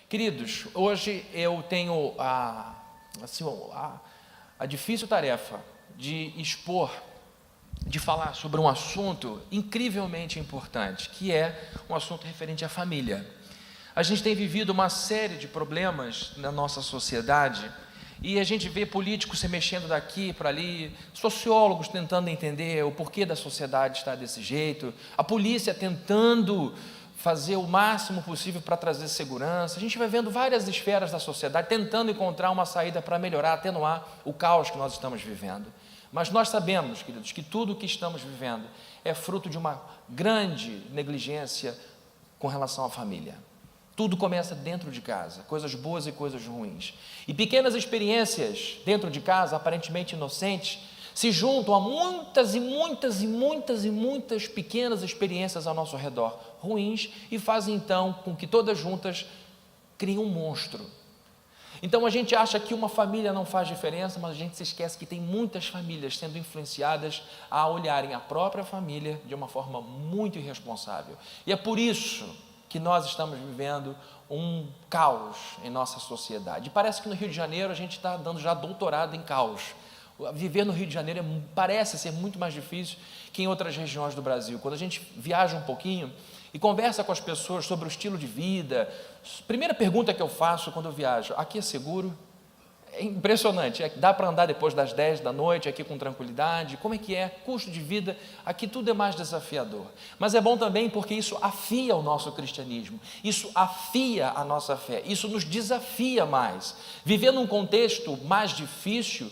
Queridos, hoje eu tenho a difícil tarefa de expor, de falar sobre um assunto incrivelmente importante, que é um assunto referente à família. A gente tem vivido uma série de problemas na nossa sociedade e a gente vê políticos se mexendo daqui para ali, sociólogos tentando entender o porquê da sociedade estar desse jeito, a polícia tentando fazer o máximo possível para trazer segurança. A gente vai vendo várias esferas da sociedade tentando encontrar uma saída para melhorar, atenuar o caos que nós estamos vivendo. Mas nós sabemos, queridos, que tudo o que estamos vivendo é fruto de uma grande negligência com relação à família. Tudo começa dentro de casa, coisas boas e coisas ruins. E pequenas experiências dentro de casa, aparentemente inocentes, se juntam a muitas e muitas e muitas e muitas pequenas experiências ao nosso redor, ruins, e fazem então com que todas juntas criem um monstro. Então a gente acha que uma família não faz diferença, mas a gente se esquece que tem muitas famílias sendo influenciadas a olharem a própria família de uma forma muito irresponsável. E é por isso que nós estamos vivendo um caos em nossa sociedade. E parece que no Rio de Janeiro a gente está dando já doutorado em caos. Viver no Rio de Janeiro parece ser muito mais difícil que em outras regiões do Brasil. Quando a gente viaja um pouquinho e conversa com as pessoas sobre o estilo de vida, primeira pergunta que eu faço quando eu viajo: aqui é seguro? É impressionante, dá para andar depois das 10 da noite aqui com tranquilidade? Como é que é? Custo de vida, aqui tudo é mais desafiador. Mas é bom também porque isso afia o nosso cristianismo, isso afia a nossa fé, isso nos desafia mais. Viver num contexto mais difícil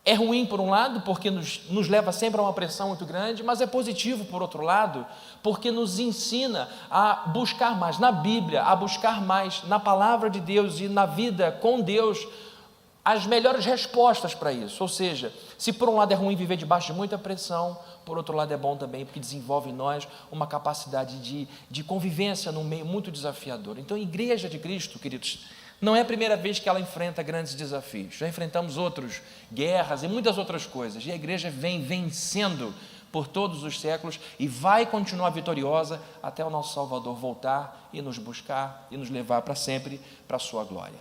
é ruim por um lado, porque nos leva sempre a uma pressão muito grande, mas é positivo por outro lado, porque nos ensina a buscar mais na Bíblia, a buscar mais na palavra de Deus e na vida com Deus as melhores respostas para isso. Ou seja, se por um lado é ruim viver debaixo de muita pressão, por outro lado é bom também, porque desenvolve em nós uma capacidade de convivência num meio muito desafiador. Então, a Igreja de Cristo, queridos, não é a primeira vez que ela enfrenta grandes desafios. Já enfrentamos guerras e muitas outras coisas. E a igreja vem vencendo por todos os séculos e vai continuar vitoriosa até o nosso Salvador voltar e nos buscar e nos levar para sempre para a sua glória.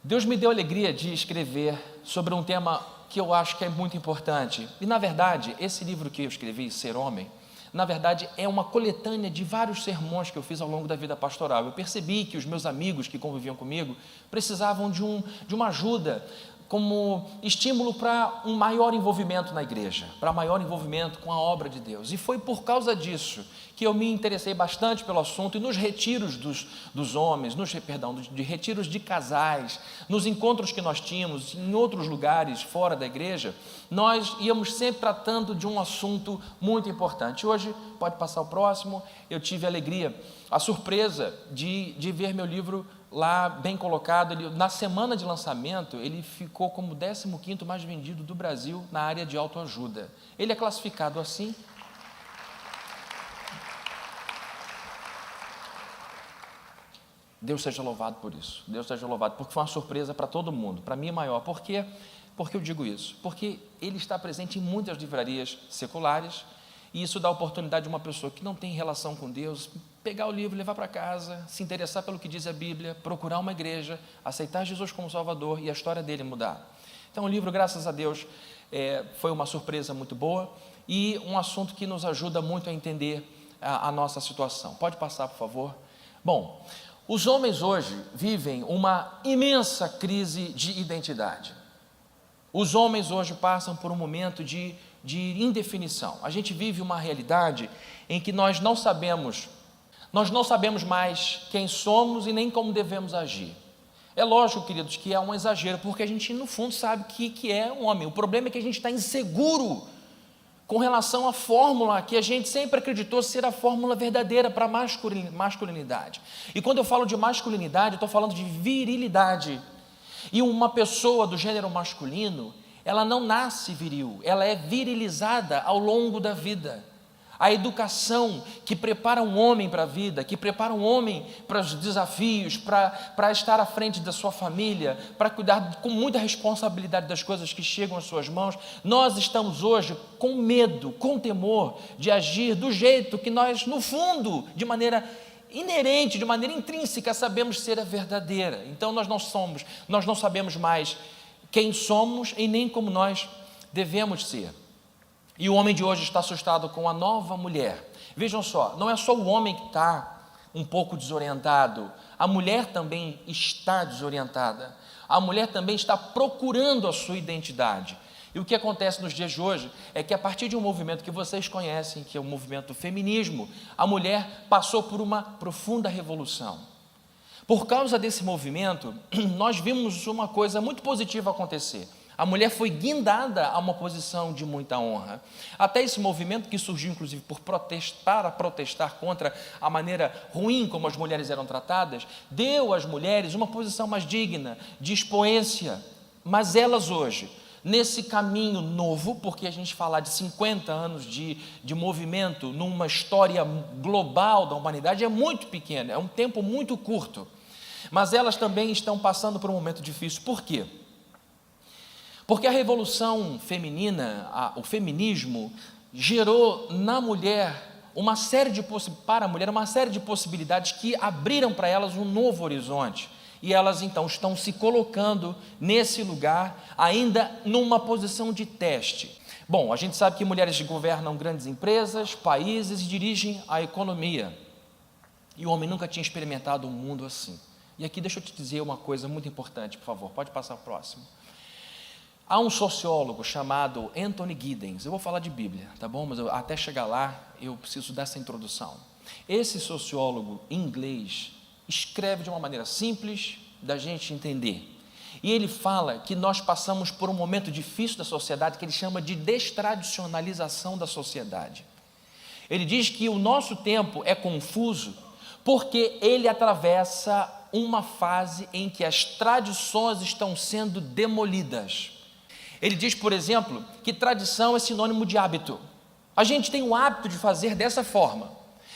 Deus me deu a alegria de escrever sobre um tema que eu acho que é muito importante. E, na verdade, esse livro que eu escrevi, Ser Homem, na verdade, é uma coletânea de vários sermões que eu fiz ao longo da vida pastoral. Eu percebi que os meus amigos que conviviam comigo precisavam de uma ajuda como estímulo para um maior envolvimento na igreja, para maior envolvimento com a obra de Deus. E foi por causa disso que eu me interessei bastante pelo assunto, e nos retiros dos homens, de retiros de casais, nos encontros que nós tínhamos em outros lugares fora da igreja, nós íamos sempre tratando de um assunto muito importante. Hoje, pode passar o próximo, eu tive a alegria, a surpresa de ver meu livro lá bem colocado. Na semana de lançamento, ele ficou como o 15º mais vendido do Brasil na área de autoajuda. Ele é classificado assim. Deus seja louvado por isso. Deus seja louvado, porque foi uma surpresa para todo mundo. Para mim é maior. Por quê? Porque eu digo isso? Porque ele está presente em muitas livrarias seculares, e isso dá a oportunidade de uma pessoa que não tem relação com Deus pegar o livro, levar para casa, se interessar pelo que diz a Bíblia, procurar uma igreja, aceitar Jesus como Salvador e a história dele mudar. Então o livro, graças a Deus, foi uma surpresa muito boa e um assunto que nos ajuda muito a entender a nossa situação. Pode passar, por favor? Bom, os homens hoje vivem uma imensa crise de identidade. Os homens hoje passam por um momento de indefinição. A gente vive uma realidade em que nós não sabemos mais quem somos e nem como devemos agir. É lógico, queridos, que é um exagero, porque a gente no fundo sabe que é um homem. O problema é que a gente está inseguro com relação à fórmula que a gente sempre acreditou ser a fórmula verdadeira para a masculinidade. E quando eu falo de masculinidade, eu estou falando de virilidade. E uma pessoa do gênero masculino, ela não nasce viril, ela é virilizada ao longo da vida. A educação que prepara um homem para a vida, que prepara um homem para os desafios, para estar à frente da sua família, para cuidar com muita responsabilidade das coisas que chegam às suas mãos. Nós estamos hoje com medo, com temor de agir do jeito que nós, no fundo, de maneira inerente, de maneira intrínseca, sabemos ser a verdadeira. Então nós não sabemos mais quem somos e nem como nós devemos ser. E o homem de hoje está assustado com a nova mulher. Vejam só, não é só o homem que está um pouco desorientado, a mulher também está desorientada. A mulher também está procurando a sua identidade. E o que acontece nos dias de hoje é que, a partir de um movimento que vocês conhecem, que é o movimento do feminismo, a mulher passou por uma profunda revolução. Por causa desse movimento, nós vimos uma coisa muito positiva acontecer. A mulher foi guindada a uma posição de muita honra. Até esse movimento, que surgiu inclusive para protestar contra a maneira ruim como as mulheres eram tratadas, deu às mulheres uma posição mais digna, de expoência. Mas elas hoje, nesse caminho novo, porque a gente falar de 50 anos de movimento numa história global da humanidade é muito pequeno, é um tempo muito curto. Mas elas também estão passando por um momento difícil. Por quê? Porque a revolução feminina, o feminismo, gerou na mulher uma série de possibilidades que abriram para elas um novo horizonte. E elas então estão se colocando nesse lugar, ainda numa posição de teste. Bom, a gente sabe que mulheres governam grandes empresas, países e dirigem a economia. E o homem nunca tinha experimentado um mundo assim. E aqui deixa eu te dizer uma coisa muito importante, por favor, pode passar para o próximo. Há um sociólogo chamado Anthony Giddens. Eu vou falar de Bíblia, tá bom? Mas até chegar lá, eu preciso dessa introdução. Esse sociólogo inglês escreve de uma maneira simples da gente entender. E ele fala que nós passamos por um momento difícil da sociedade, que ele chama de destradicionalização da sociedade. Ele diz que o nosso tempo é confuso, porque ele atravessa uma fase em que as tradições estão sendo demolidas. Ele diz, por exemplo, que tradição é sinônimo de hábito. A gente tem o hábito de fazer dessa forma.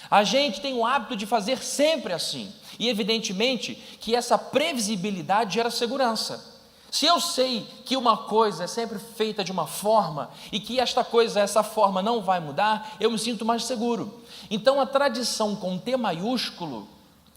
A gente tem o hábito de fazer sempre assim. E evidentemente que essa previsibilidade gera segurança. Se eu sei que uma coisa é sempre feita de uma forma e que essa forma não vai mudar, eu me sinto mais seguro. Então a tradição com T maiúsculo,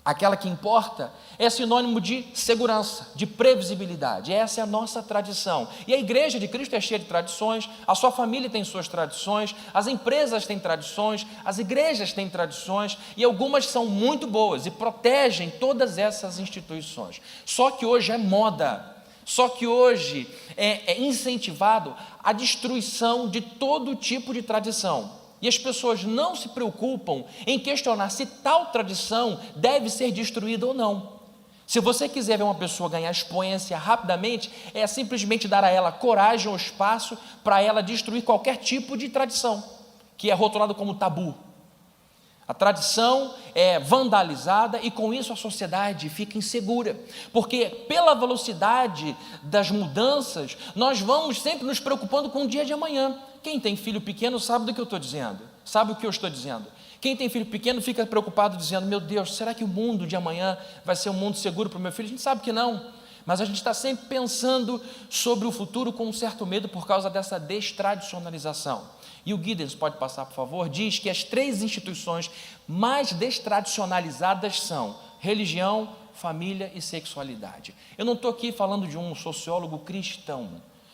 aquela que importa, é sinônimo de segurança, de previsibilidade. Essa é a nossa tradição. E a igreja de Cristo é cheia de tradições, a sua família tem suas tradições, as empresas têm tradições, as igrejas têm tradições, e algumas são muito boas e protegem todas essas instituições. Só que hoje é moda, só que hoje é incentivado a destruição de todo tipo de tradição. E as pessoas não se preocupam em questionar se tal tradição deve ser destruída ou não. Se você quiser ver uma pessoa ganhar expoência rapidamente, é simplesmente dar a ela coragem ou espaço para ela destruir qualquer tipo de tradição, que é rotulado como tabu. A tradição é vandalizada e com isso a sociedade fica insegura, porque pela velocidade das mudanças, nós vamos sempre nos preocupando com o dia de amanhã. Quem tem filho pequeno sabe do que eu estou dizendo, sabe o que eu estou dizendo. Quem tem filho pequeno fica preocupado dizendo, meu Deus, será que o mundo de amanhã vai ser um mundo seguro para o meu filho? A gente sabe que não, mas a gente está sempre pensando sobre o futuro com um certo medo por causa dessa destradicionalização. E o Giddens, pode passar por favor, diz que as 3 instituições mais destradicionalizadas são religião, família e sexualidade. Eu não estou aqui falando de um sociólogo cristão,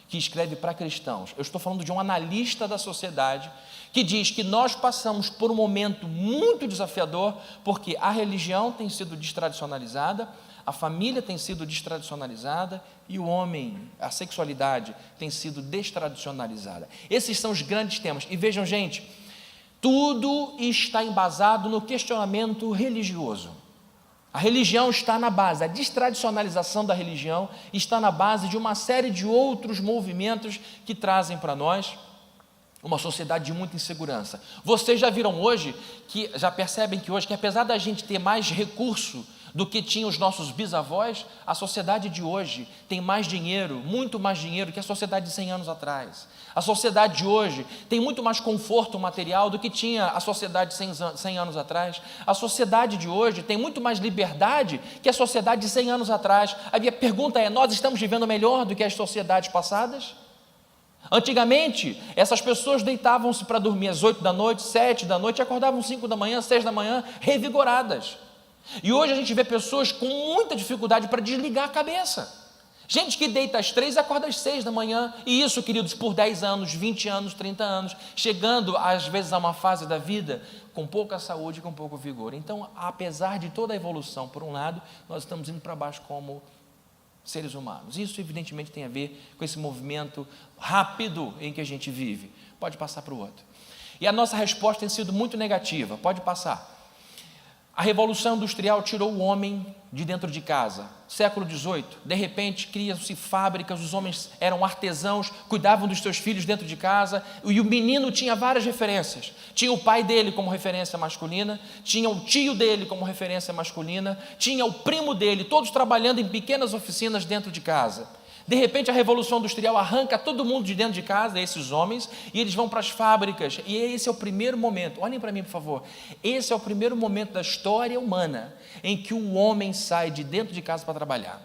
que escreve para cristãos. Eu estou falando de um analista da sociedade, que diz que nós passamos por um momento muito desafiador, porque a religião tem sido destradicionalizada, a família tem sido destradicionalizada e o homem, a sexualidade tem sido destradicionalizada. Esses são os grandes temas. E vejam, gente, tudo está embasado no questionamento religioso. A religião está na base, a destradicionalização da religião está na base de uma série de outros movimentos que trazem para nós uma sociedade de muita insegurança. Vocês já viram hoje, já percebem que hoje, que apesar da gente ter mais recurso do que tinham os nossos bisavós, a sociedade de hoje tem mais dinheiro, muito mais dinheiro que a sociedade de 100 anos atrás. A sociedade de hoje tem muito mais conforto material do que tinha a sociedade de 100 anos atrás. A sociedade de hoje tem muito mais liberdade que a sociedade de 100 anos atrás. A minha pergunta é, nós estamos vivendo melhor do que as sociedades passadas? Antigamente, essas pessoas deitavam-se para dormir às 8 da noite, 7 da noite, e acordavam 5 da manhã, 6 da manhã, revigoradas. E hoje a gente vê pessoas com muita dificuldade para desligar a cabeça. Gente que deita às 3 e acorda às 6 da manhã. E isso, queridos, por 10 anos, 20 anos, 30 anos, chegando às vezes a uma fase da vida com pouca saúde e com pouco vigor. Então, apesar de toda a evolução, por um lado, nós estamos indo para baixo como seres humanos. Isso evidentemente tem a ver com esse movimento rápido em que a gente vive. Pode passar para o outro. E a nossa resposta tem sido muito negativa. Pode passar. A Revolução Industrial tirou o homem de dentro de casa. Século XVIII, de repente, criam-se fábricas, os homens eram artesãos, cuidavam dos seus filhos dentro de casa, e o menino tinha várias referências. Tinha o pai dele como referência masculina, tinha o tio dele como referência masculina, tinha o primo dele, todos trabalhando em pequenas oficinas dentro de casa. De repente, a Revolução Industrial arranca todo mundo de dentro de casa, esses homens, e eles vão para as fábricas. E esse é o primeiro momento, olhem para mim, por favor. Esse é o primeiro momento da história humana em que o homem sai de dentro de casa para trabalhar.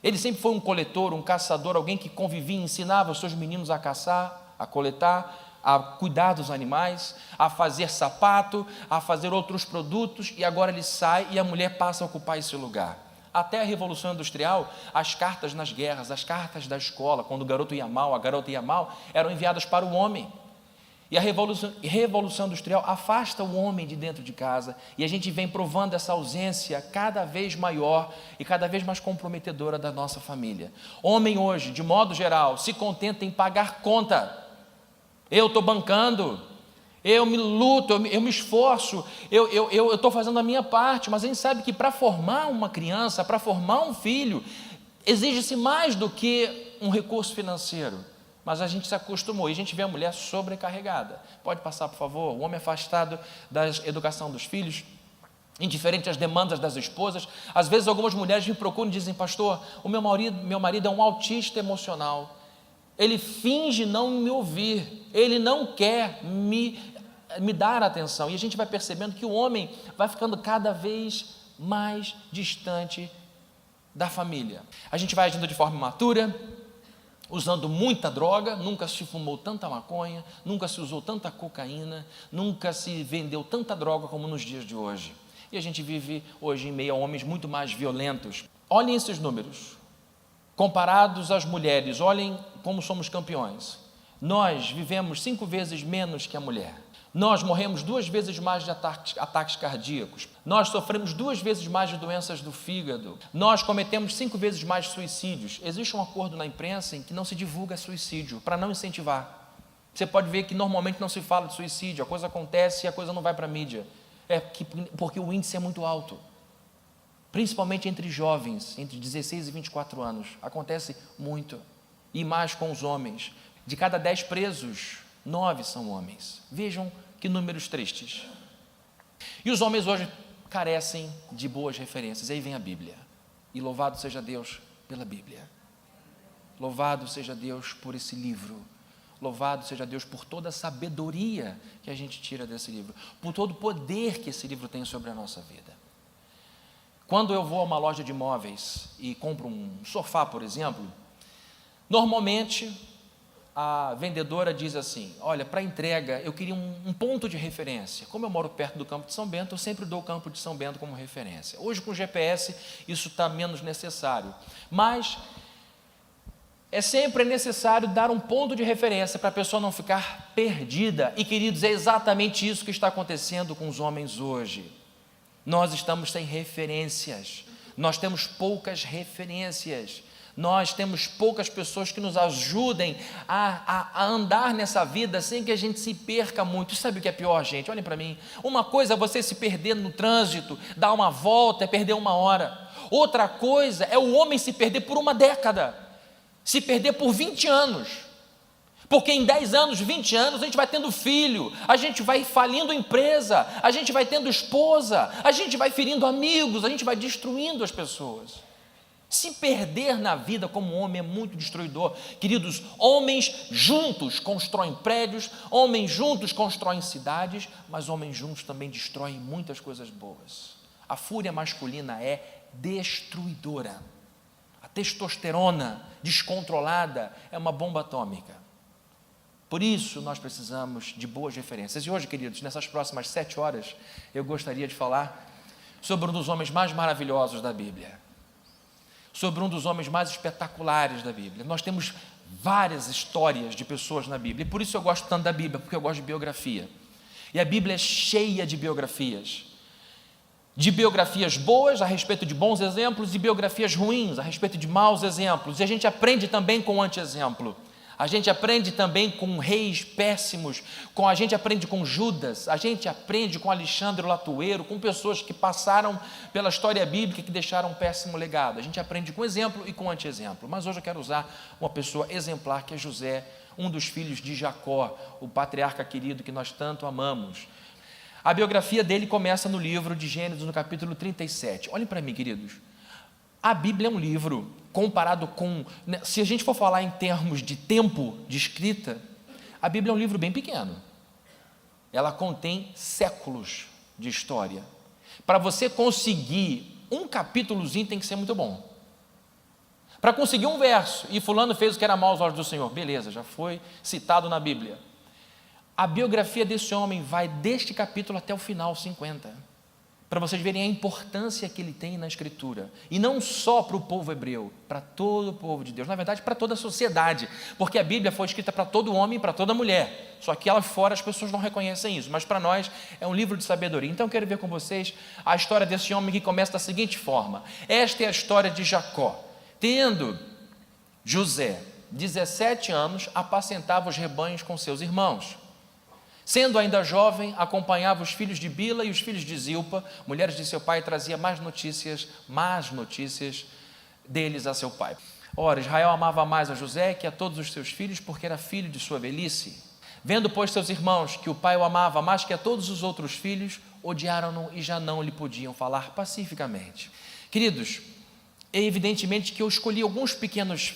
Ele sempre foi um coletor, um caçador, alguém que convivia, ensinava os seus meninos a caçar, a coletar, a cuidar dos animais, a fazer sapato, a fazer outros produtos, e agora ele sai e a mulher passa a ocupar esse lugar. Até a Revolução Industrial, as cartas nas guerras, as cartas da escola, quando o garoto ia mal, a garota ia mal, eram enviadas para o homem. E a Revolução Industrial afasta o homem de dentro de casa, e a gente vem provando essa ausência cada vez maior e cada vez mais comprometedora da nossa família. Homem hoje, de modo geral, se contenta em pagar conta. Eu estou bancando, eu me luto, eu me esforço, eu estou fazendo a minha parte, mas a gente sabe que para formar uma criança, para formar um filho, exige-se mais do que um recurso financeiro. Mas a gente se acostumou, e a gente vê a mulher sobrecarregada. Pode passar, por favor? O homem afastado da educação dos filhos, indiferente às demandas das esposas. Às vezes algumas mulheres me procuram e dizem: pastor, o meu marido é um autista emocional. Ele finge não me ouvir, ele não quer me dar atenção. E a gente vai percebendo que o homem vai ficando cada vez mais distante da família. A gente vai agindo de forma imatura, usando muita droga, nunca se fumou tanta maconha, nunca se usou tanta cocaína, nunca se vendeu tanta droga como nos dias de hoje. E a gente vive hoje em meio a homens muito mais violentos. Olhem esses números. Comparados às mulheres, olhem como somos campeões. Nós vivemos 5 vezes menos que a mulher. Nós morremos 2 vezes mais de ataques cardíacos. Nós sofremos 2 vezes mais de doenças do fígado. Nós cometemos 5 vezes mais suicídios. Existe um acordo na imprensa em que não se divulga suicídio, para não incentivar. Você pode ver que normalmente não se fala de suicídio, a coisa acontece e a coisa não vai para a mídia. Porque o índice é muito alto. Principalmente entre jovens, entre 16 e 24 anos, acontece muito, e mais com os homens. De cada 10 presos, 9 são homens. Vejam que números tristes. E os homens hoje carecem de boas referências. Aí vem a Bíblia, e louvado seja Deus pela Bíblia. Louvado seja Deus por esse livro. Louvado seja Deus por toda a sabedoria que a gente tira desse livro, por todo o poder que esse livro tem sobre a nossa vida. Quando eu vou a uma loja de móveis e compro um sofá, por exemplo, normalmente a vendedora diz assim: olha, para entrega eu queria um ponto de referência. Como eu moro perto do Campo de São Bento, eu sempre dou o Campo de São Bento como referência. Hoje com o GPS isso está menos necessário, mas é sempre necessário dar um ponto de referência para a pessoa não ficar perdida. E, queridos, é exatamente isso que está acontecendo com os homens hoje. Nós estamos sem referências, nós temos poucas referências, nós temos poucas pessoas que nos ajudem a andar nessa vida sem que a gente se perca muito. Sabe o que é pior, gente? Olhem para mim. Uma coisa é você se perder no trânsito, dar uma volta, é perder 1 hora. Outra coisa é o homem se perder por 1 década, se perder por 20 anos. Porque em 10 anos, 20 anos, a gente vai tendo filho, a gente vai falindo empresa, a gente vai tendo esposa, a gente vai ferindo amigos, a gente vai destruindo as pessoas. Se perder na vida como homem é muito destruidor. Queridos, homens juntos constroem prédios, homens juntos constroem cidades, mas homens juntos também destroem muitas coisas boas. A fúria masculina é destruidora. A testosterona descontrolada é uma bomba atômica. Por isso, nós precisamos de boas referências. E hoje, queridos, nessas próximas 7 horas, eu gostaria de falar sobre um dos homens mais maravilhosos da Bíblia, sobre um dos homens mais espetaculares da Bíblia. Nós temos várias histórias de pessoas na Bíblia, e por isso eu gosto tanto da Bíblia, porque eu gosto de biografia. E a Bíblia é cheia de biografias boas a respeito de bons exemplos e biografias ruins a respeito de maus exemplos. E a gente aprende também com o anti-exemplo. A gente aprende também com reis péssimos, a gente aprende com Judas, a gente aprende com Alexandre o Latueiro, com pessoas que passaram pela história bíblica, que deixaram um péssimo legado. A gente aprende com exemplo e com anti-exemplo. Mas hoje eu quero usar uma pessoa exemplar, que é José, um dos filhos de Jacó, o patriarca querido que nós tanto amamos. A biografia dele começa no livro de Gênesis, no capítulo 37. Olhem para mim, queridos. A Bíblia é um livro, comparado com... Se a gente for falar em termos de tempo de escrita, a Bíblia é um livro bem pequeno. Ela contém séculos de história. Para você conseguir um capítulozinho, tem que ser muito bom. Para conseguir um verso, e fulano fez o que era mal aos olhos do Senhor, beleza, já foi citado na Bíblia. A biografia desse homem vai deste capítulo até o final, 50. Para vocês verem a importância que ele tem na Escritura, e não só para o povo hebreu, para todo o povo de Deus, na verdade para toda a sociedade, porque a Bíblia foi escrita para todo homem e para toda mulher, só que lá fora as pessoas não reconhecem isso, mas para nós é um livro de sabedoria. Então eu quero ver com vocês a história desse homem, que começa da seguinte forma. Esta é a história de Jacó. Tendo José 17 anos, apacentava os rebanhos com seus irmãos. Sendo ainda jovem, acompanhava os filhos de Bila e os filhos de Zilpa, mulheres de seu pai, e trazia más notícias deles a seu pai. Ora, Israel amava mais a José que a todos os seus filhos, porque era filho de sua velhice. Vendo, pois, seus irmãos que o pai o amava mais que a todos os outros filhos, odiaram-no e já não lhe podiam falar pacificamente. Queridos, é evidentemente que eu escolhi alguns pequenos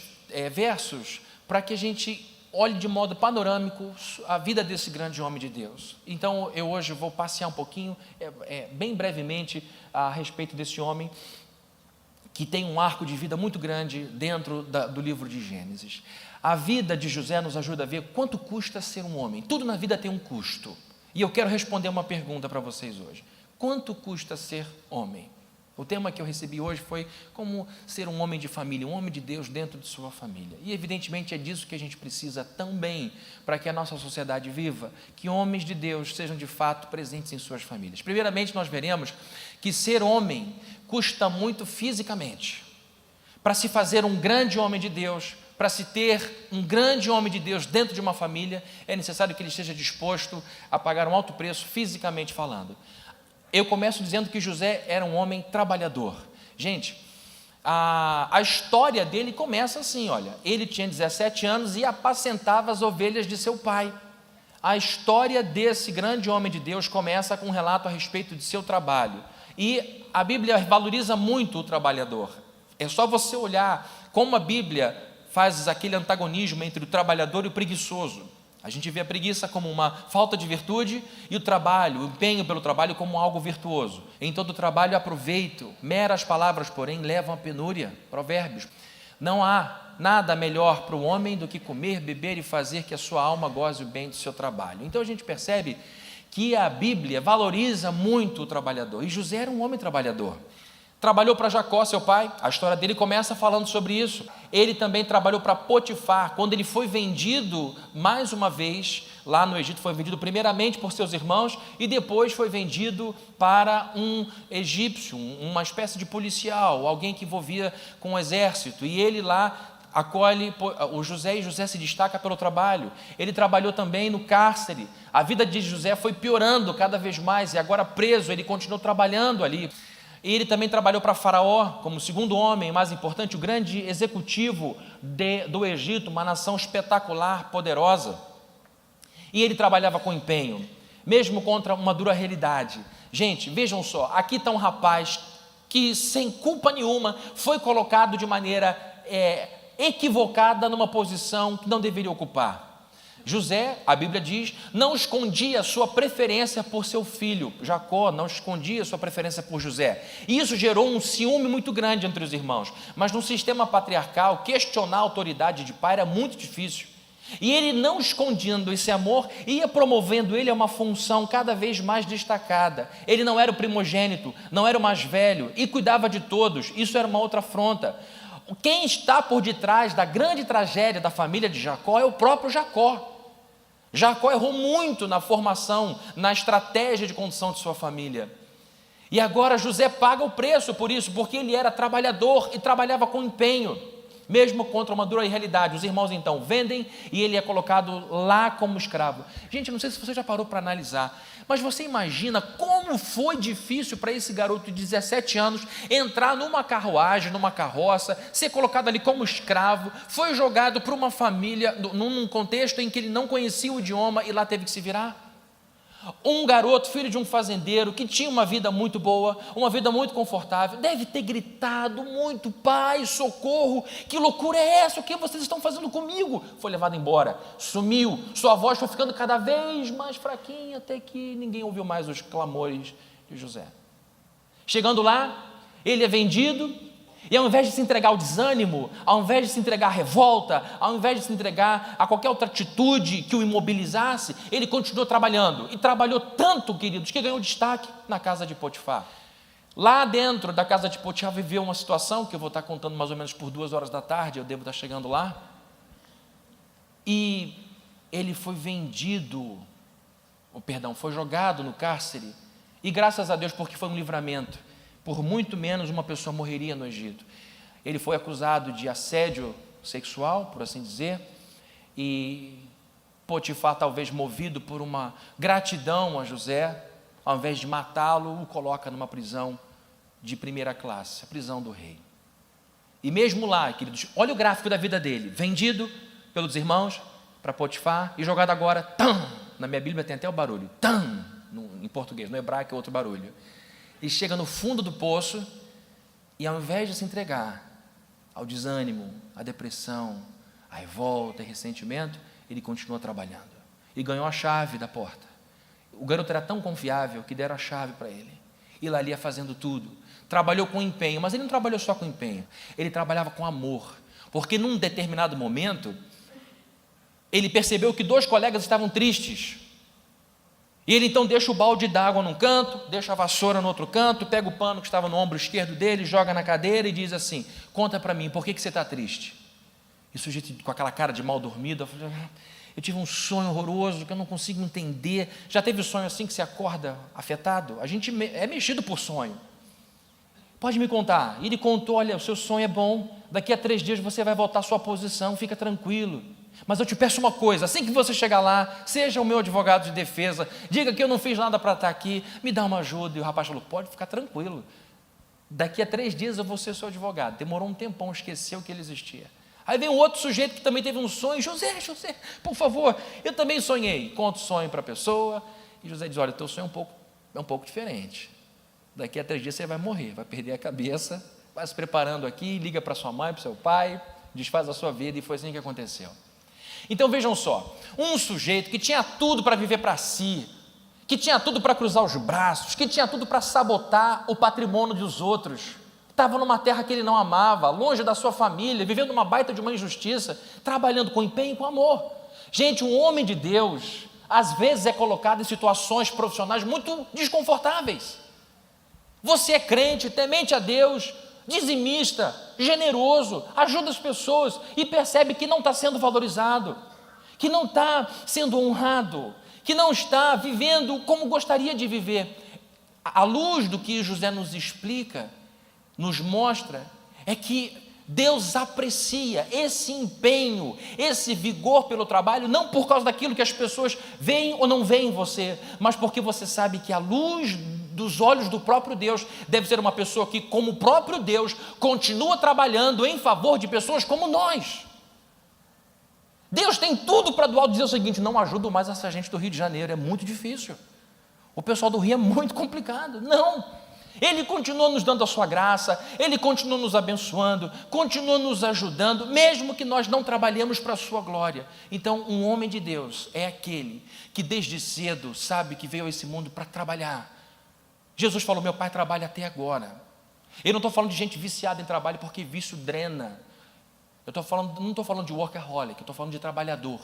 versos para que a gente olhe de modo panorâmico a vida desse grande homem de Deus. Então, eu hoje vou passear um pouquinho, bem brevemente, a respeito desse homem, que tem um arco de vida muito grande dentro do livro de Gênesis. A vida de José nos ajuda a ver quanto custa ser um homem. Tudo na vida tem um custo. E eu quero responder uma pergunta para vocês hoje. Quanto custa ser homem? O tema que eu recebi hoje foi como ser um homem de família, um homem de Deus dentro de sua família. E evidentemente é disso que a gente precisa também para que a nossa sociedade viva, que homens de Deus sejam de fato presentes em suas famílias. Primeiramente, nós veremos que ser homem custa muito fisicamente. Para se fazer um grande homem de Deus, para se ter um grande homem de Deus dentro de uma família, é necessário que ele esteja disposto a pagar um alto preço fisicamente falando. Eu começo dizendo que José era um homem trabalhador. Gente, a história dele começa assim, olha, ele tinha 17 anos e apacentava as ovelhas de seu pai. A história desse grande homem de Deus começa com um relato a respeito de seu trabalho. E a Bíblia valoriza muito o trabalhador. É só você olhar como a Bíblia faz aquele antagonismo entre o trabalhador e o preguiçoso. A gente vê a preguiça como uma falta de virtude e o trabalho, o empenho pelo trabalho como algo virtuoso. Em todo trabalho aproveito, meras palavras, porém, levam à penúria. Provérbios. Não há nada melhor para o homem do que comer, beber e fazer que a sua alma goze o bem do seu trabalho. Então a gente percebe que a Bíblia valoriza muito o trabalhador. E José era um homem trabalhador. Trabalhou para Jacó, seu pai, a história dele começa falando sobre isso. Ele também trabalhou para Potifar, quando ele foi vendido, mais uma vez, lá no Egito, foi vendido primeiramente por seus irmãos, e depois foi vendido para um egípcio, uma espécie de policial, alguém que envolvia com o exército, e ele lá acolhe o José, e José se destaca pelo trabalho. Ele trabalhou também no cárcere, a vida de José foi piorando cada vez mais, e agora preso, ele continuou trabalhando ali. E ele também trabalhou para Faraó, como segundo homem, mais importante, o grande executivo do Egito, uma nação espetacular, poderosa. E ele trabalhava com empenho, mesmo contra uma dura realidade. Gente, vejam só, aqui está um rapaz que, sem culpa nenhuma, foi colocado de maneira equivocada numa posição que não deveria ocupar. José, a Bíblia diz, não escondia sua preferência por seu filho. Jacó não escondia sua preferência por José. E isso gerou um ciúme muito grande entre os irmãos. Mas no sistema patriarcal, questionar a autoridade de pai era muito difícil. E ele, não escondendo esse amor, ia promovendo ele a uma função cada vez mais destacada. Ele não era o primogênito, não era o mais velho, e cuidava de todos. Isso era uma outra afronta. Quem está por detrás da grande tragédia da família de Jacó é o próprio Jacó. Jacó errou muito na formação, na estratégia de condução de sua família. E agora José paga o preço por isso, porque ele era trabalhador e trabalhava com empenho, mesmo contra uma dura realidade. Os irmãos então vendem e ele é colocado lá como escravo. Gente, não sei se você já parou para analisar, mas você imagina como foi difícil para esse garoto de 17 anos entrar numa carruagem, numa carroça, ser colocado ali como escravo, foi jogado para uma família, num contexto em que ele não conhecia o idioma e lá teve que se virar. Um garoto, filho de um fazendeiro, que tinha uma vida muito boa, uma vida muito confortável, deve ter gritado muito: pai, socorro, que loucura é essa, o que vocês estão fazendo comigo? Foi levado embora, sumiu, sua voz foi ficando cada vez mais fraquinha, até que ninguém ouviu mais os clamores de José. Chegando lá, ele é vendido, e ao invés de se entregar ao desânimo, ao invés de se entregar à revolta, ao invés de se entregar a qualquer outra atitude que o imobilizasse, ele continuou trabalhando, e trabalhou tanto, queridos, que ganhou destaque na casa de Potifar. Lá dentro da casa de Potifar viveu uma situação, que eu vou estar contando mais ou menos por 2 horas da tarde, eu devo estar chegando lá, e ele foi foi jogado no cárcere, e graças a Deus, porque foi um livramento. Por muito menos uma pessoa morreria no Egito. Ele foi acusado de assédio sexual, por assim dizer, e Potifar, talvez movido por uma gratidão a José, ao invés de matá-lo, o coloca numa prisão de primeira classe, a prisão do rei. E mesmo lá, queridos, olha o gráfico da vida dele: vendido pelos irmãos para Potifar e jogado agora, na minha Bíblia tem até o barulho, em português, no hebraico é outro barulho. E chega no fundo do poço, e ao invés de se entregar ao desânimo, à depressão, à revolta e ressentimento, ele continua trabalhando. E ganhou a chave da porta. O garoto era tão confiável que deram a chave para ele. E lá ele ia fazendo tudo. Trabalhou com empenho, mas ele não trabalhou só com empenho. Ele trabalhava com amor. Porque num determinado momento, ele percebeu que 2 colegas estavam tristes. E ele então deixa o balde d'água num canto, deixa a vassoura no outro canto, pega o pano que estava no ombro esquerdo dele, joga na cadeira e diz assim: conta para mim, por que você está triste? E o sujeito com aquela cara de mal dormido, eu tive um sonho horroroso que eu não consigo entender. Já teve sonho assim que você acorda afetado? A gente é mexido por sonho. Pode me contar. E ele contou: olha, o seu sonho é bom, daqui a 3 dias você vai voltar à sua posição, fica tranquilo. Mas eu te peço uma coisa: assim que você chegar lá, seja o meu advogado de defesa, diga que eu não fiz nada para estar aqui, me dá uma ajuda. E o rapaz falou: pode ficar tranquilo, daqui a 3 dias eu vou ser seu advogado. Demorou um tempão, esqueceu que ele existia. Aí vem um outro sujeito que também teve um sonho: José, por favor, eu também sonhei. Conta o sonho para a pessoa, e José diz: olha, teu sonho é um pouco diferente, daqui a 3 dias você vai morrer, vai perder a cabeça, vai se preparando aqui, liga para sua mãe, para o seu pai, desfaz a sua vida. E foi assim que aconteceu. Então vejam só, um sujeito que tinha tudo para viver para si, que tinha tudo para cruzar os braços, que tinha tudo para sabotar o patrimônio dos outros, estava numa terra que ele não amava, longe da sua família, vivendo uma baita de uma injustiça, trabalhando com empenho e com amor. Gente, um homem de Deus, às vezes é colocado em situações profissionais muito desconfortáveis. Você é crente, temente a Deus, dizimista, generoso, ajuda as pessoas e percebe que não está sendo valorizado, que não está sendo honrado, que não está vivendo como gostaria de viver. À luz do que José nos explica, nos mostra, é que Deus aprecia esse empenho, esse vigor pelo trabalho, não por causa daquilo que as pessoas veem ou não veem em você, mas porque você sabe que a luz dos olhos do próprio Deus deve ser uma pessoa que, como o próprio Deus, continua trabalhando em favor de pessoas como nós. Deus tem tudo para do alto dizer o seguinte: não ajudo mais essa gente do Rio de Janeiro, é muito difícil, o pessoal do Rio é muito complicado. Não, Ele continua nos dando a sua graça, Ele continua nos abençoando, continua nos ajudando, mesmo que nós não trabalhemos para a sua glória. Então, um homem de Deus é aquele que desde cedo sabe que veio a esse mundo para trabalhar. Jesus falou: meu pai trabalha até agora. Eu não estou falando de gente viciada em trabalho, porque vício drena. Não estou falando de workaholic, eu estou falando de trabalhador.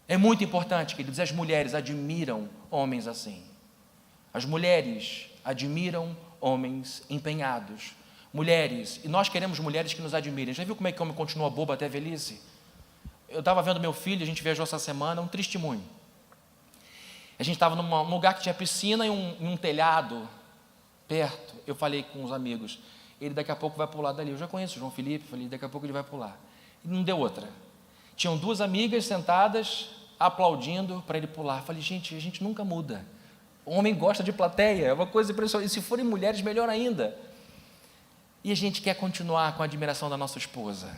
É muito importante, queridos, as mulheres admiram homens assim. As mulheres admiram homens empenhados. Mulheres, e nós queremos mulheres que nos admirem. Já viu como é que o homem continua bobo até a velhice? Eu estava vendo meu filho, a gente viajou essa semana, um testemunho. A gente estava num lugar que tinha piscina e um telhado perto. Eu falei com os amigos, ele daqui a pouco vai pular dali. Eu já conheço o João Felipe, falei, daqui a pouco ele vai pular. E não deu outra. Tinham duas amigas sentadas, aplaudindo para ele pular. Falei, gente, a gente nunca muda. O homem gosta de plateia, é uma coisa impressionante. E se forem mulheres, melhor ainda. E a gente quer continuar com a admiração da nossa esposa.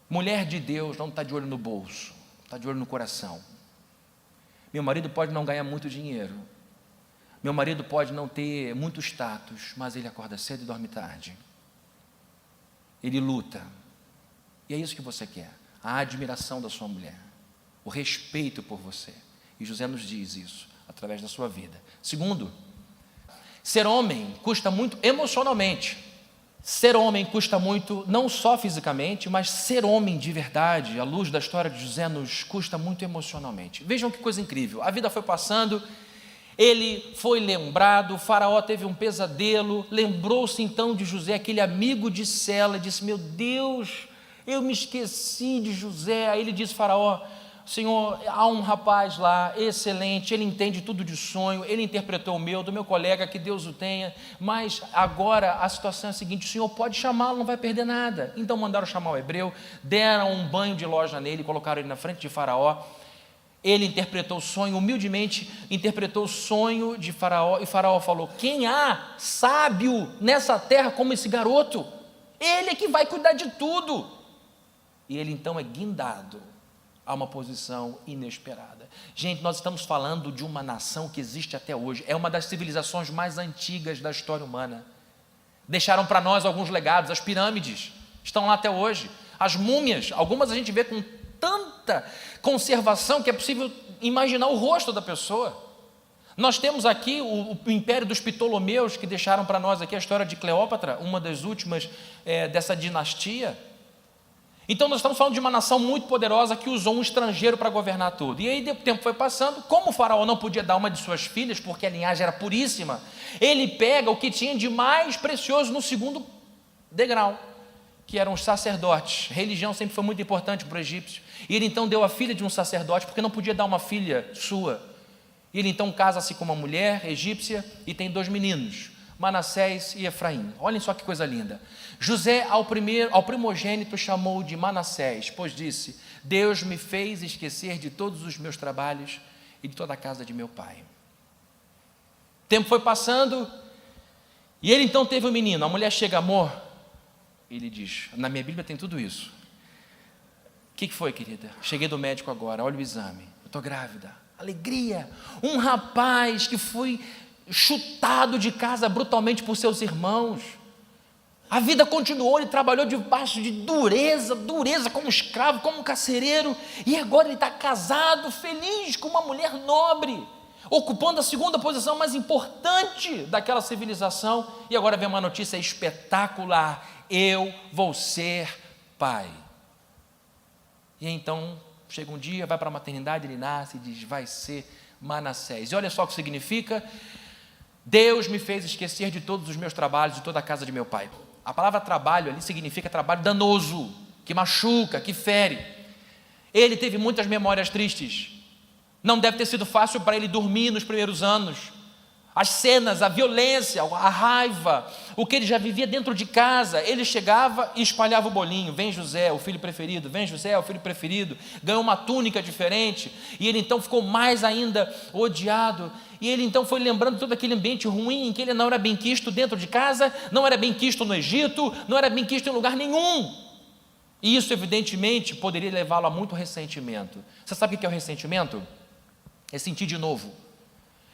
Mulher de Deus não está de olho no bolso, está de olho no coração. Meu marido pode não ganhar muito dinheiro, meu marido pode não ter muito status, mas ele acorda cedo e dorme tarde. Ele luta. E é isso que você quer, a admiração da sua mulher, o respeito por você. E José nos diz isso através da sua vida. Segundo, ser homem custa muito emocionalmente. Ser homem custa muito, não só fisicamente, mas ser homem de verdade, à luz da história de José, nos custa muito emocionalmente. Vejam que coisa incrível, a vida foi passando, ele foi lembrado, o faraó teve um pesadelo, lembrou-se então de José, aquele amigo de cela, e disse, meu Deus, eu me esqueci de José. Aí ele disse, faraó, Senhor, há um rapaz lá, excelente, ele entende tudo de sonho, ele interpretou o meu, do meu colega, que Deus o tenha, mas agora a situação é a seguinte, o Senhor pode chamá-lo, não vai perder nada. Então mandaram chamar o hebreu, deram um banho de loja nele, colocaram ele na frente de Faraó, ele interpretou o sonho, humildemente interpretou o sonho de Faraó, e Faraó falou, quem há sábio nessa terra como esse garoto? Ele é que vai cuidar de tudo. E ele então é guindado a uma posição inesperada. Gente, nós estamos falando de uma nação que existe até hoje, é uma das civilizações mais antigas da história humana. Deixaram para nós alguns legados, as pirâmides estão lá até hoje, as múmias, algumas a gente vê com tanta conservação que é possível imaginar o rosto da pessoa. Nós temos aqui o império dos Ptolomeus, que deixaram para nós aqui a história de Cleópatra, uma das últimas dessa dinastia. Então nós estamos falando de uma nação muito poderosa que usou um estrangeiro para governar tudo. E aí o tempo foi passando, como o faraó não podia dar uma de suas filhas, porque a linhagem era puríssima, ele pega o que tinha de mais precioso no segundo degrau, que eram os sacerdotes. Religião sempre foi muito importante para o egípcio. E ele então deu a filha de um sacerdote, porque não podia dar uma filha sua. E ele então casa-se com uma mulher egípcia e tem 2 meninos, Manassés e Efraim. Olhem só que coisa linda. José ao primogênito chamou de Manassés, pois disse, Deus me fez esquecer de todos os meus trabalhos e de toda a casa de meu pai. O tempo foi passando e ele então teve um menino. A mulher chega, amor, ele diz, na minha Bíblia tem tudo isso. O que foi, querida? Cheguei do médico agora, olha o exame, eu estou grávida. Alegria, um rapaz que foi chutado de casa brutalmente por seus irmãos. A vida continuou, ele trabalhou debaixo de dureza como escravo, como carcereiro, e agora ele está casado, feliz com uma mulher nobre, ocupando a segunda posição mais importante daquela civilização, e agora vem uma notícia espetacular, eu vou ser pai. E então, chega um dia, vai para a maternidade, ele nasce e diz, vai ser Manassés. E olha só o que significa, Deus me fez esquecer de todos os meus trabalhos, de toda a casa de meu pai. A palavra trabalho ali significa trabalho danoso, que machuca, que fere. Ele teve muitas memórias tristes. Não deve ter sido fácil para ele dormir nos primeiros anos. As cenas, a violência, a raiva, o que ele já vivia dentro de casa. Ele chegava e espalhava o bolinho. Vem José, o filho preferido. Vem José, o filho preferido. Ganhou uma túnica diferente. E ele então ficou mais ainda odiado. E ele então foi lembrando todo aquele ambiente ruim em que ele não era bem quisto dentro de casa, não era bem quisto no Egito, não era bem quisto em lugar nenhum. E isso evidentemente poderia levá-lo a muito ressentimento. Você sabe o que é o ressentimento? É sentir de novo.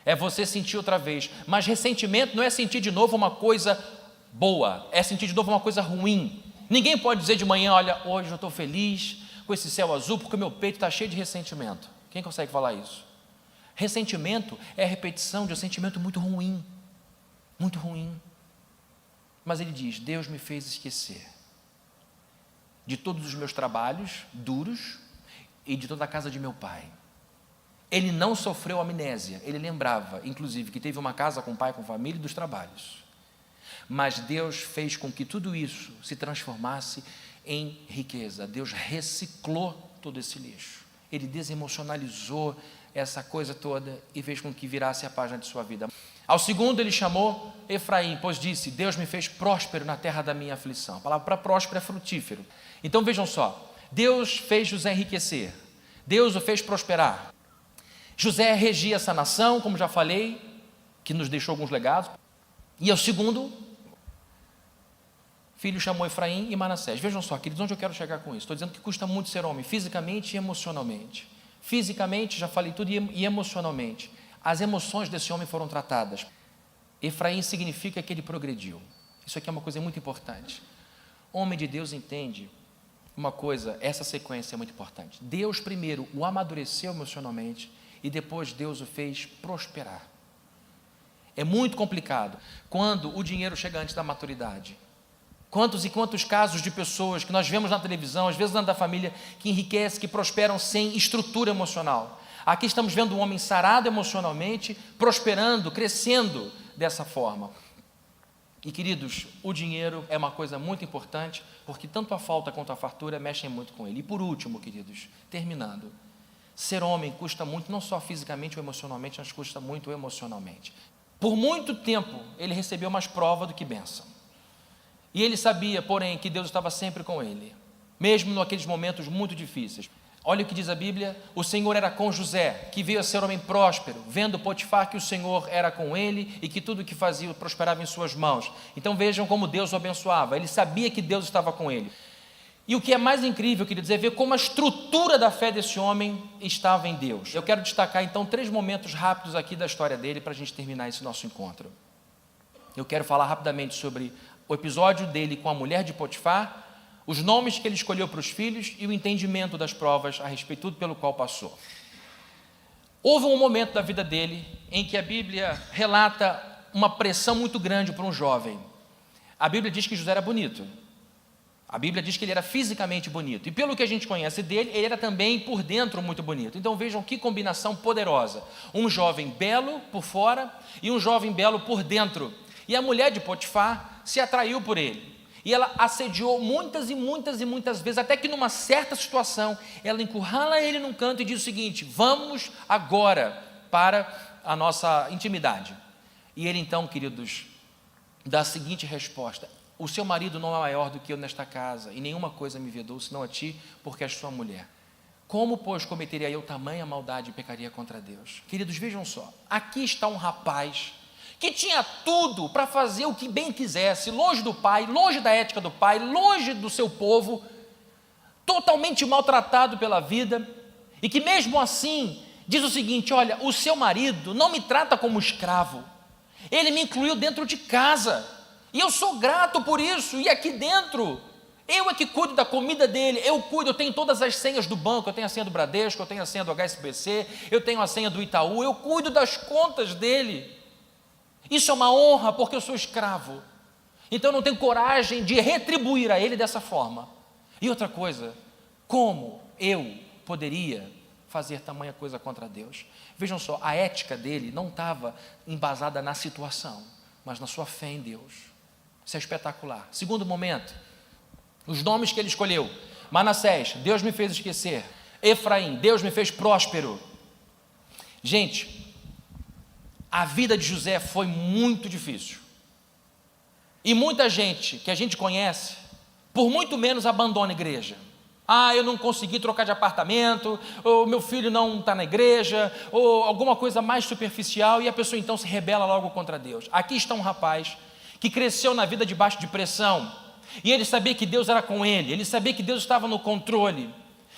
É você sentir outra vez. Mas ressentimento não é sentir de novo uma coisa boa, é sentir de novo uma coisa ruim. Ninguém pode dizer de manhã, olha, hoje eu estou feliz com esse céu azul porque o meu peito está cheio de ressentimento. Quem consegue falar isso? Ressentimento é a repetição de um sentimento muito ruim. Muito ruim. Mas ele diz, Deus me fez esquecer. de todos os meus trabalhos duros e de toda a casa de meu pai. Ele não sofreu amnésia, ele lembrava, inclusive, que teve uma casa com pai, com família e dos trabalhos. Mas Deus fez com que tudo isso se transformasse em riqueza. Deus reciclou todo esse lixo. Ele desemocionalizou essa coisa toda e fez com que virasse a página de sua vida. Ao segundo ele chamou Efraim, pois disse: Deus me fez próspero na terra da minha aflição. A palavra para próspero é frutífero. Então vejam só, Deus fez José enriquecer, Deus o fez prosperar. José regia essa nação, como já falei, que nos deixou alguns legados. E ao segundo filho chamou Efraim e Manassés. Vejam só, queridos, onde eu quero chegar com isso? Estou dizendo que custa muito ser homem, fisicamente e emocionalmente. Fisicamente, já falei tudo, e emocionalmente. As emoções desse homem foram tratadas. Efraim significa que ele progrediu. Isso aqui é uma coisa muito importante. Homem de Deus entende uma coisa, essa sequência é muito importante. Deus primeiro o amadureceu emocionalmente e depois Deus o fez prosperar. É muito complicado quando o dinheiro chega antes da maturidade. Quantos e quantos casos de pessoas que nós vemos na televisão, às vezes dentro da família, que enriquecem, que prosperam sem estrutura emocional. Aqui estamos vendo um homem sarado emocionalmente, prosperando, crescendo dessa forma. E queridos, o dinheiro é uma coisa muito importante, porque tanto a falta quanto a fartura mexem muito com ele. E por último, queridos, terminando, ser homem custa muito, não só fisicamente ou emocionalmente, mas custa muito emocionalmente. Por muito tempo, ele recebeu mais prova do que bênção. E ele sabia, porém, que Deus estava sempre com ele, mesmo naqueles momentos muito difíceis. Olha o que diz a Bíblia: o Senhor era com José, que veio a ser homem próspero, vendo Potifar que o Senhor era com ele e que tudo o que fazia prosperava em suas mãos. Então vejam como Deus o abençoava, ele sabia que Deus estava com ele. E o que é mais incrível, queridos, é ver como a estrutura da fé desse homem estava em Deus. Eu quero destacar então 3 momentos rápidos aqui da história dele para a gente terminar esse nosso encontro. Eu quero falar rapidamente sobre o episódio dele com a mulher de Potifar, os nomes que ele escolheu para os filhos e o entendimento das provas a respeito de tudo pelo qual passou. Houve um momento da vida dele em que a Bíblia relata uma pressão muito grande para um jovem. A Bíblia diz que José era bonito. A Bíblia diz que ele era fisicamente bonito. E pelo que a gente conhece dele, ele era também por dentro muito bonito. Então vejam que combinação poderosa. Um jovem belo por fora e um jovem belo por dentro. E a mulher de Potifar se atraiu por ele. E ela assediou muitas e muitas e muitas vezes, até que numa certa situação, ela encurrala ele num canto e diz o seguinte: vamos agora para a nossa intimidade. E ele então, queridos, dá a seguinte resposta: o seu marido não é maior do que eu nesta casa, e nenhuma coisa me vedou, senão a ti, porque és sua mulher. Como, pois, cometeria eu tamanha maldade e pecaria contra Deus? Queridos, vejam só, aqui está um rapaz que tinha tudo para fazer o que bem quisesse, longe do pai, longe da ética do pai, longe do seu povo, totalmente maltratado pela vida, e que mesmo assim diz o seguinte: olha, o seu marido não me trata como escravo, ele me incluiu dentro de casa, e eu sou grato por isso, e aqui dentro, eu é que cuido da comida dele, eu tenho todas as senhas do banco, eu tenho a senha do Bradesco, eu tenho a senha do HSBC, eu tenho a senha do Itaú, eu cuido das contas dele. Isso é uma honra, porque eu sou escravo. Então eu não tenho coragem de retribuir a ele dessa forma. E outra coisa, como eu poderia fazer tamanha coisa contra Deus? Vejam só, a ética dele não estava embasada na situação, mas na sua fé em Deus. Isso é espetacular. Segundo momento, os nomes que ele escolheu: Manassés, Deus me fez esquecer. Efraim, Deus me fez próspero. Gente, a vida de José foi muito difícil. E muita gente que a gente conhece, por muito menos abandona a igreja. Eu não consegui trocar de apartamento, ou meu filho não está na igreja, ou alguma coisa mais superficial, e a pessoa então se rebela logo contra Deus. Aqui está um rapaz que cresceu na vida debaixo de pressão, e ele sabia que Deus era com ele sabia que Deus estava no controle.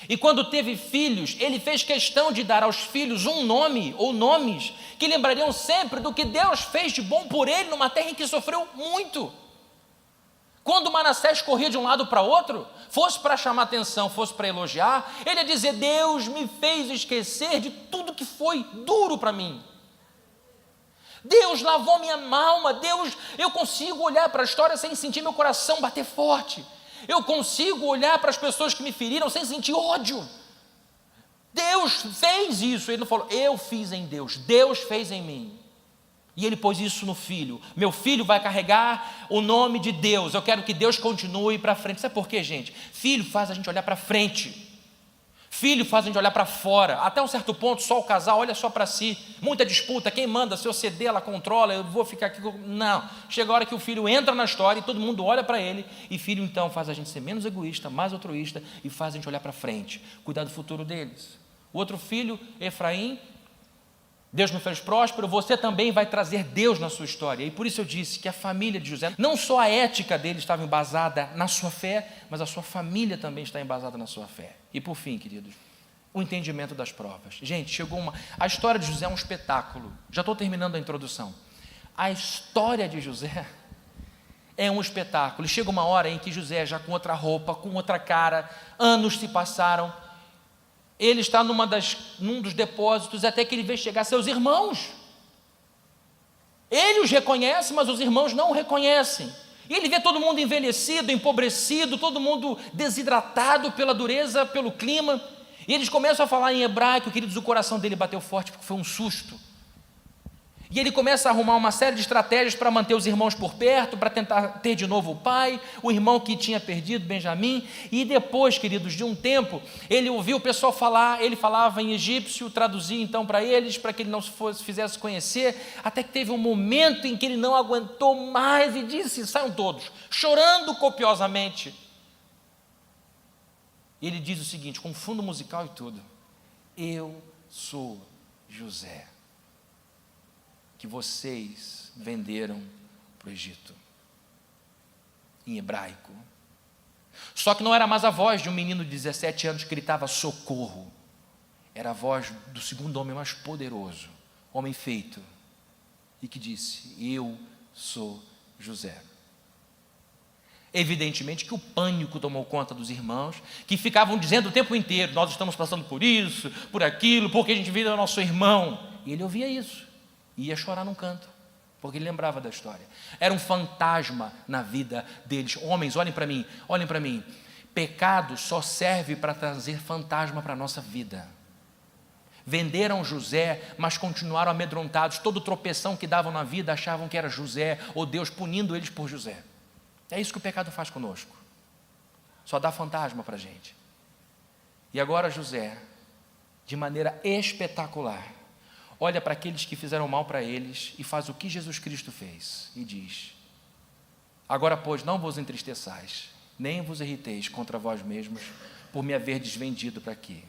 E quando teve filhos, ele fez questão de dar aos filhos um nome ou nomes que lembrariam sempre do que Deus fez de bom por ele numa terra em que sofreu muito. Quando Manassés corria de um lado para outro, fosse para chamar atenção, fosse para elogiar, ele ia dizer: Deus me fez esquecer de tudo que foi duro para mim. Deus lavou minha alma, eu consigo olhar para a história sem sentir meu coração bater forte. Eu consigo olhar para as pessoas que me feriram sem sentir ódio. Deus fez isso. Ele não falou, eu fiz em Deus, Deus fez em mim. E ele pôs isso no filho. Meu filho vai carregar o nome de Deus. Eu quero que Deus continue para frente. Sabe por quê, gente? Filho faz a gente olhar para frente. Filho faz a gente olhar para fora. Até um certo ponto, só o casal olha só para si. Muita disputa, quem manda? Se eu ceder, ela controla, eu vou ficar aqui. Não. Chega a hora que o filho entra na história e todo mundo olha para ele. E filho, então, faz a gente ser menos egoísta, mais altruísta e faz a gente olhar para frente. Cuidar do futuro deles. O outro filho, Efraim, Deus me fez próspero, você também vai trazer Deus na sua história. E por isso eu disse que a família de José, não só a ética dele estava embasada na sua fé, mas a sua família também está embasada na sua fé. E por fim, queridos, o entendimento das provas. Gente, a história de José é um espetáculo. Já estou terminando a introdução. A história de José é um espetáculo. Chega uma hora em que José, já com outra roupa, com outra cara, anos se passaram, ele está num dos depósitos, até que ele vê chegar seus irmãos. Ele os reconhece, mas os irmãos não o reconhecem. E ele vê todo mundo envelhecido, empobrecido, todo mundo desidratado pela dureza, pelo clima. E eles começam a falar em hebraico, queridos, o coração dele bateu forte porque foi um susto. E ele começa a arrumar uma série de estratégias para manter os irmãos por perto, para tentar ter de novo o pai, o irmão que tinha perdido, Benjamim. E depois, queridos, de um tempo, ele ouviu o pessoal falar, ele falava em egípcio, traduzia então para eles, para que ele não se fizesse conhecer, até que teve um momento em que ele não aguentou mais e disse, saiam todos, chorando copiosamente. E ele diz o seguinte, com fundo musical e tudo, eu sou José, que vocês venderam para o Egito, em hebraico. Só que não era mais a voz de um menino de 17 anos que gritava socorro, era a voz do segundo homem mais poderoso, homem feito, e que disse, eu sou José. Evidentemente que o pânico tomou conta dos irmãos, que ficavam dizendo o tempo inteiro, nós estamos passando por isso, por aquilo, porque a gente vira nosso irmão, e ele ouvia isso. E ia chorar num canto, porque ele lembrava da história. Era um fantasma na vida deles. Homens, olhem para mim. Pecado só serve para trazer fantasma para a nossa vida. Venderam José, mas continuaram amedrontados. Todo tropeção que davam na vida achavam que era José, ou Deus punindo eles por José. É isso que o pecado faz conosco. Só dá fantasma para a gente. E agora José, de maneira espetacular, olha para aqueles que fizeram mal para eles e faz o que Jesus Cristo fez e diz, agora pois não vos entristeçais, nem vos irriteis contra vós mesmos por me haver desvendido para aqui.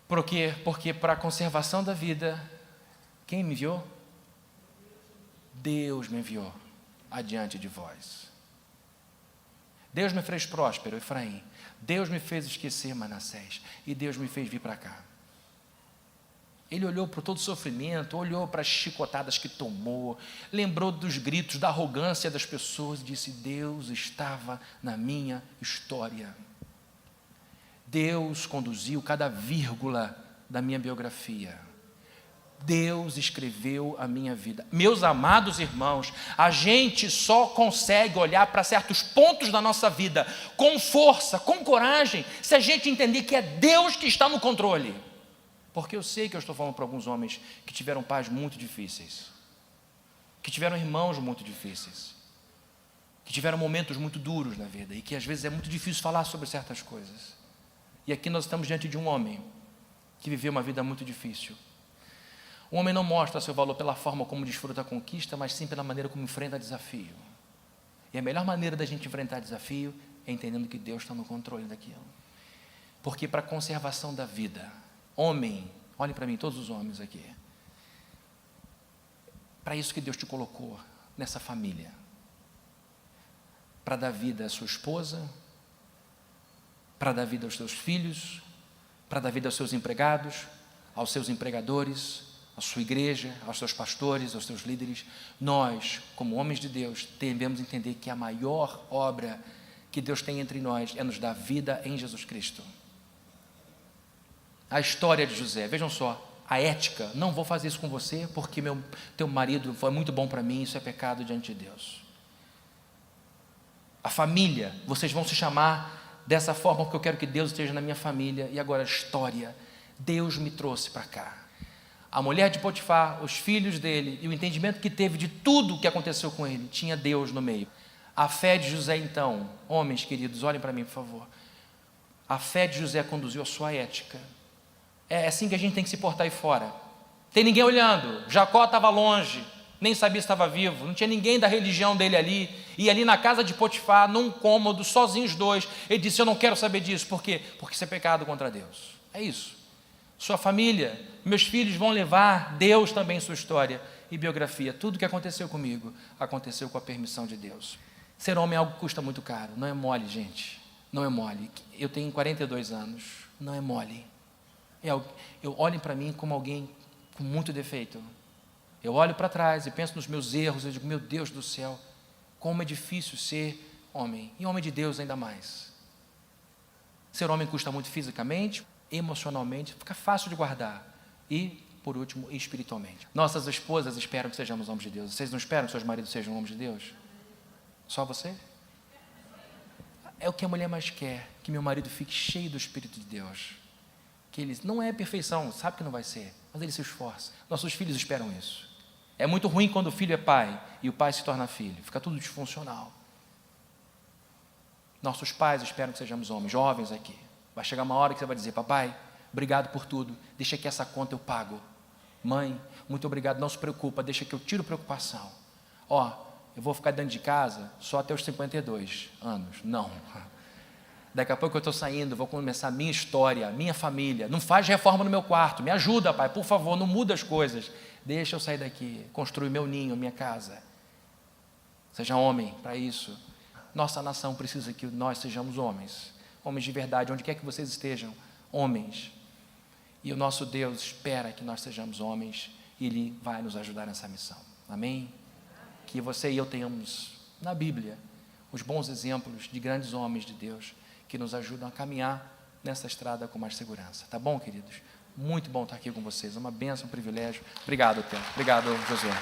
Por quê? Porque para a conservação da vida, quem me enviou? Deus me enviou adiante de vós. Deus me fez próspero, Efraim. Deus me fez esquecer Manassés e Deus me fez vir para cá. Ele olhou para todo o sofrimento, olhou para as chicotadas que tomou, lembrou dos gritos, da arrogância das pessoas e disse, Deus estava na minha história. Deus conduziu cada vírgula da minha biografia. Deus escreveu a minha vida. Meus amados irmãos, a gente só consegue olhar para certos pontos da nossa vida com força, com coragem, se a gente entender que é Deus que está no controle. Porque eu sei que eu estou falando para alguns homens que tiveram pais muito difíceis, que tiveram irmãos muito difíceis, que tiveram momentos muito duros na vida e que às vezes é muito difícil falar sobre certas coisas. E aqui nós estamos diante de um homem que viveu uma vida muito difícil. O homem não mostra seu valor pela forma como desfruta a conquista, mas sim pela maneira como enfrenta desafio. E a melhor maneira da gente enfrentar desafio é entendendo que Deus está no controle daquilo. Porque para a conservação da vida, homem, olhem para mim, todos os homens aqui. Para isso que Deus te colocou nessa família. Para dar vida à sua esposa, para dar vida aos seus filhos, para dar vida aos seus empregados, aos seus empregadores, à sua igreja, aos seus pastores, aos seus líderes. Nós, como homens de Deus, devemos entender que a maior obra que Deus tem entre nós é nos dar vida em Jesus Cristo. A história de José, vejam só, a ética, não vou fazer isso com você porque teu marido foi muito bom para mim, isso é pecado diante de Deus. A família, vocês vão se chamar dessa forma, porque eu quero que Deus esteja na minha família. E agora a história, Deus me trouxe para cá. A mulher de Potifar, os filhos dele, e o entendimento que teve de tudo o que aconteceu com ele, tinha Deus no meio. A fé de José então, homens queridos, olhem para mim por favor. A fé de José conduziu a sua ética. É assim que a gente tem que se portar aí fora. Tem ninguém olhando, Jacó estava longe, nem sabia se estava vivo, não tinha ninguém da religião dele ali, e ali na casa de Potifar, num cômodo, sozinhos os dois, ele disse, eu não quero saber disso, por quê? Porque isso é pecado contra Deus, é isso. Sua família, meus filhos vão levar Deus também em sua história e biografia, tudo que aconteceu comigo, aconteceu com a permissão de Deus. Ser homem é algo que custa muito caro, não é mole, gente, não é mole. Eu tenho 42 anos, não é mole. Olhem para mim como alguém com muito defeito. Eu olho para trás e penso nos meus erros, eu digo, meu Deus do céu, como é difícil ser homem, e homem de Deus ainda mais. Ser homem custa muito fisicamente, emocionalmente, fica fácil de guardar, e, por último, espiritualmente. Nossas esposas esperam que sejamos homens de Deus. Vocês não esperam que seus maridos sejam homens de Deus? Só você? É o que a mulher mais quer, que meu marido fique cheio do Espírito de Deus. Que ele não é perfeição, sabe que não vai ser, mas ele se esforça. Nossos filhos esperam isso. É muito ruim quando o filho é pai e o pai se torna filho, fica tudo disfuncional. Nossos pais esperam que sejamos homens, jovens aqui. Vai chegar uma hora que você vai dizer, papai, obrigado por tudo, deixa que essa conta eu pago. Mãe, muito obrigado, não se preocupa, deixa que eu tiro preocupação. Eu vou ficar dentro de casa só até os 52 anos. Não. Daqui a pouco eu estou saindo, vou começar a minha história, a minha família. Não faz reforma no meu quarto, me ajuda, pai, por favor, não muda as coisas. Deixa eu sair daqui, construir meu ninho, minha casa. Seja homem para isso. Nossa nação precisa que nós sejamos homens. Homens de verdade, onde quer que vocês estejam, homens. E o nosso Deus espera que nós sejamos homens e Ele vai nos ajudar nessa missão. Amém? Que você e eu tenhamos na Bíblia os bons exemplos de grandes homens de Deus que nos ajudam a caminhar nessa estrada com mais segurança. Tá bom, queridos? Muito bom estar aqui com vocês. É uma bênção, um privilégio. Obrigado, Theo. Obrigado, Josué.